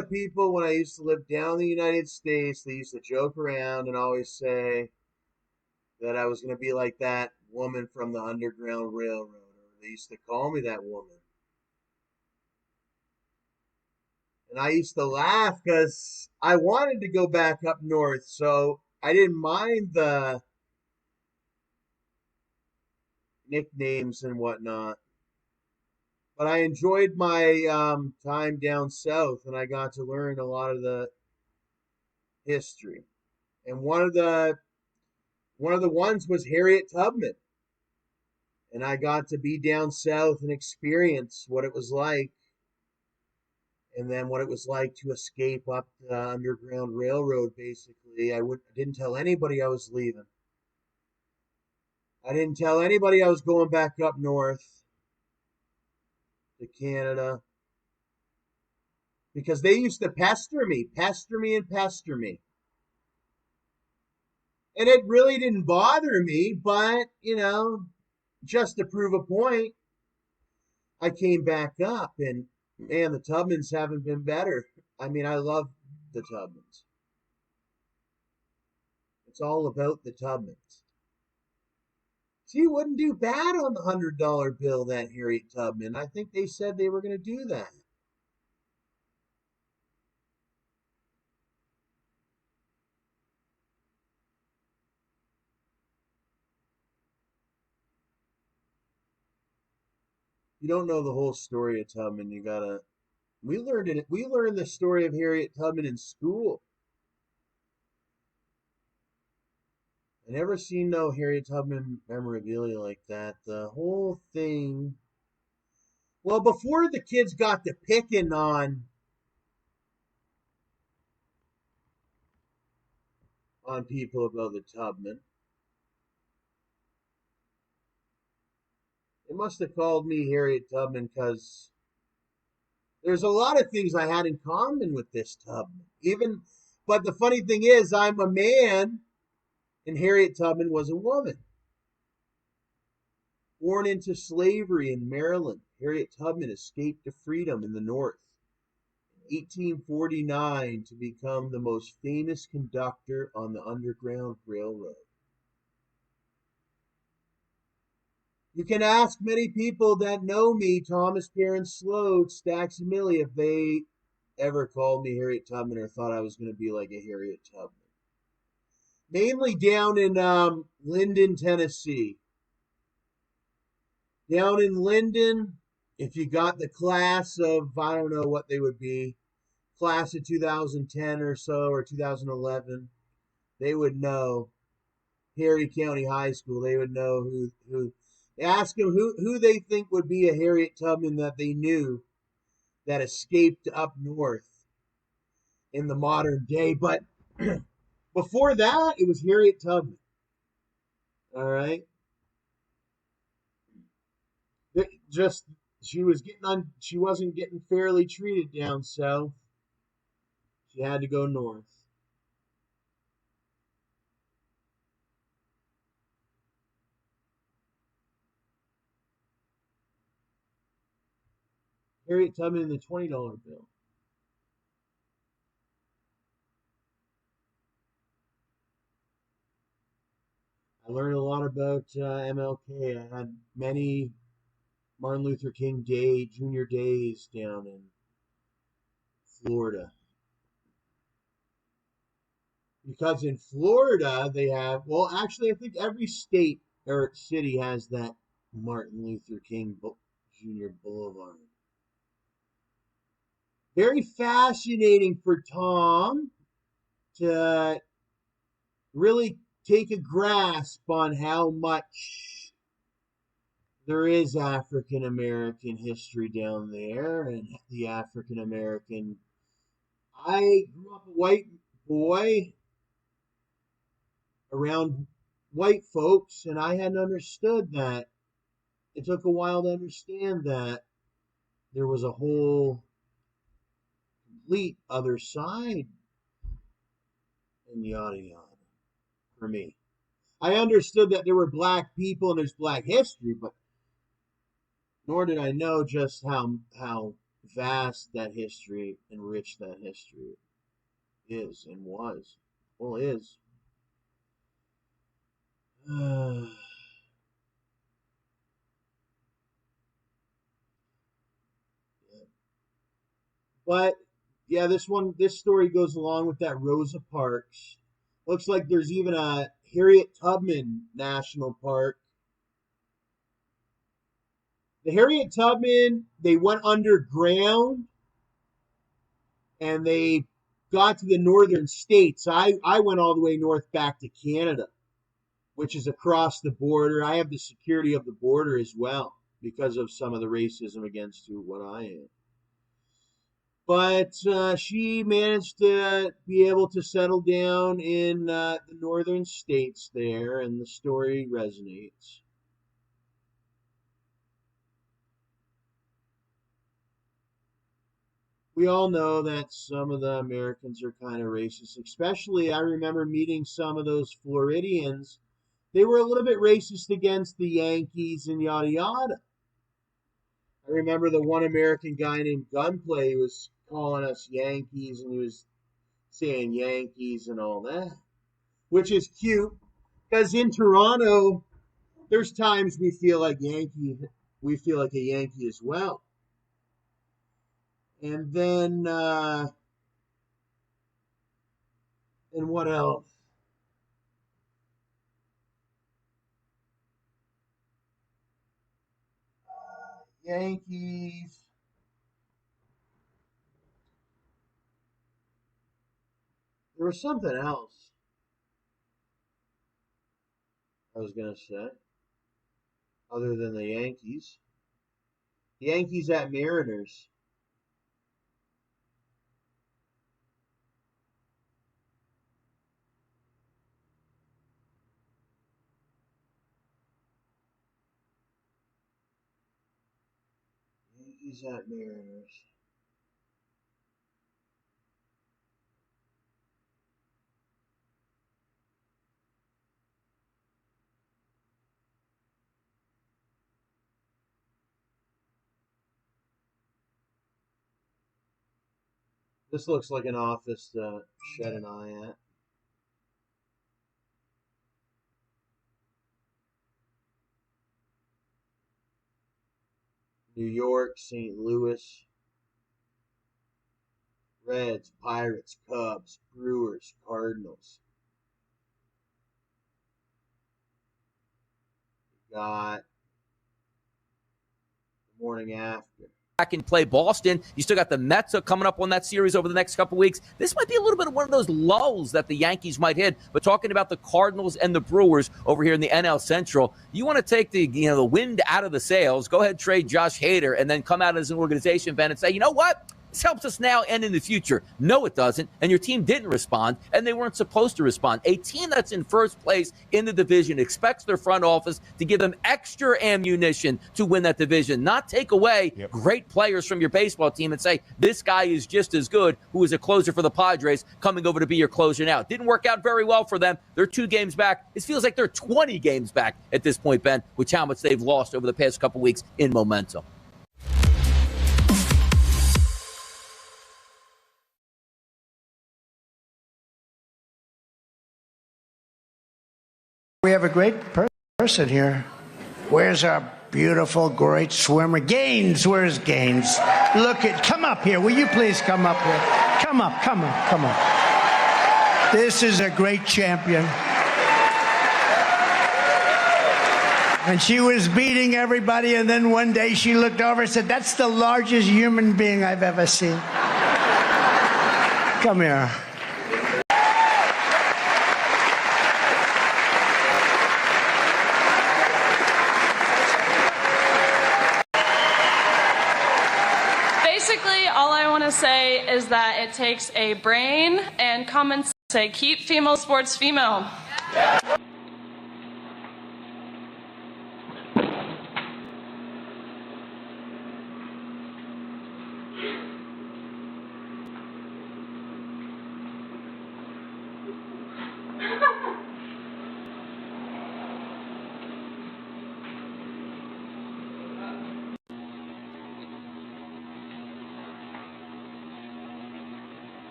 lot of people, when I used to live down in the United States, they used to joke around and always say that I was going to be like that woman from the Underground Railroad, or they used to call me that woman. And I used to laugh because I wanted to go back up north, so I didn't mind the nicknames and whatnot. But I enjoyed my time down south, and I got to learn a lot of the history. And one of the ones was Harriet Tubman, and I got to be down south and experience what it was like, and then what it was like to escape up the Underground Railroad. Basically, didn't tell anybody I was leaving. I didn't tell anybody I was going back up north to Canada because they used to pester me, pester me, and pester me. And it really didn't bother me, but, just to prove a point, I came back up, and man, the Tubmans haven't been better. I mean, I love the Tubmans. It's all about the Tubmans. She wouldn't do bad on the $100 bill, that Harriet Tubman. I think they said they were going to do that. You don't know the whole story of Tubman. You gotta. We learned it. We learned the story of Harriet Tubman in school. I never seen no Harriet Tubman memorabilia like that. The whole thing. Well, before the kids got to picking on people about the Tubman, they must have called me Harriet Tubman because there's a lot of things I had in common with this Tubman. But the funny thing is, I'm a man, and Harriet Tubman was a woman. Born into slavery in Maryland, Harriet Tubman escaped to freedom in the North in 1849 to become the most famous conductor on the Underground Railroad. You can ask many people that know me, Thomas Perron-Slote, StacksAMilli, if they ever called me Harriet Tubman or thought I was going to be like a Harriet Tubman. Mainly down in Linden, Tennessee. Down in Linden, if you got the class of, I don't know what they would be, class of 2010 or so, or 2011, they would know. Harry County High School, they would know who ask them who they think would be a Harriet Tubman that they knew that escaped up north in the modern day. But before that, it was Harriet Tubman. All right. Just she wasn't getting fairly treated down south. She had to go north. Harriet Tubman in the $20 bill. I learned a lot about MLK. I had many Martin Luther King Day, Junior Days down in Florida. Because in Florida, they have, well, actually, I think every state or city has that Martin Luther King Jr. Boulevard. Very fascinating for Tom to really take a grasp on how much there is African American history down there and the African American. I grew up a white boy around white folks, and I hadn't understood that. It took a while to understand that there was a whole complete other side, and yada yada for me. I understood that there were black people and there's black history, but nor did I know just how vast that history and rich that history is and was. Well, is. But yeah, this story goes along with that Rosa Parks. Looks like there's even a Harriet Tubman National Park. The Harriet Tubman, they went underground and they got to the northern states. I went all the way north back to Canada, which is across the border. I have the security of the border as well because of some of the racism against what I am. But she managed to be able to settle down in the northern states there, and the story resonates. We all know that some of the Americans are kind of racist, especially I remember meeting some of those Floridians. They were a little bit racist against the Yankees and yada yada. I remember the one American guy named Gunplay was calling us Yankees, and he was saying Yankees and all that, which is cute because in Toronto, there's times we feel like a Yankee as well. And then, and what else? Yankees. There was something else I was going to say, other than the Yankees. Yankees at Mariners. Yankees at Mariners. This looks like an office to shed an eye at. New York, St. Louis. Reds, Pirates, Cubs, Brewers, Cardinals. We got the morning after. Back and play Boston. You still got the Mets coming up on that series over the next couple of weeks. This might be a little bit of one of those lulls that the Yankees might hit. But talking about the Cardinals and the Brewers over here in the NL Central, you want to take the wind out of the sails. Go ahead, trade Josh Hader, and then come out as an organization, Ben, and say, you know what? This helps us now and in the future. No, it doesn't. And your team didn't respond, and they weren't supposed to respond. A team that's in first place in the division expects their front office to give them extra ammunition to win that division, not take away great players from your baseball team and say, this guy is just as good, who is a closer for the Padres, coming over to be your closer now. Didn't work out very well for them. They're 2 games back. It feels like they're 20 games back at this point, Ben, with how much they've lost over the past couple weeks in momentum. We have a great person here. Where's our beautiful, great swimmer? Gaines, where's Gaines? Come up here. Will you please come up here? Come up. This is a great champion. And she was beating everybody, and then one day she looked over and said, that's the largest human being I've ever seen. Come here. All I want to say is that it takes a brain and common sense to keep female sports female.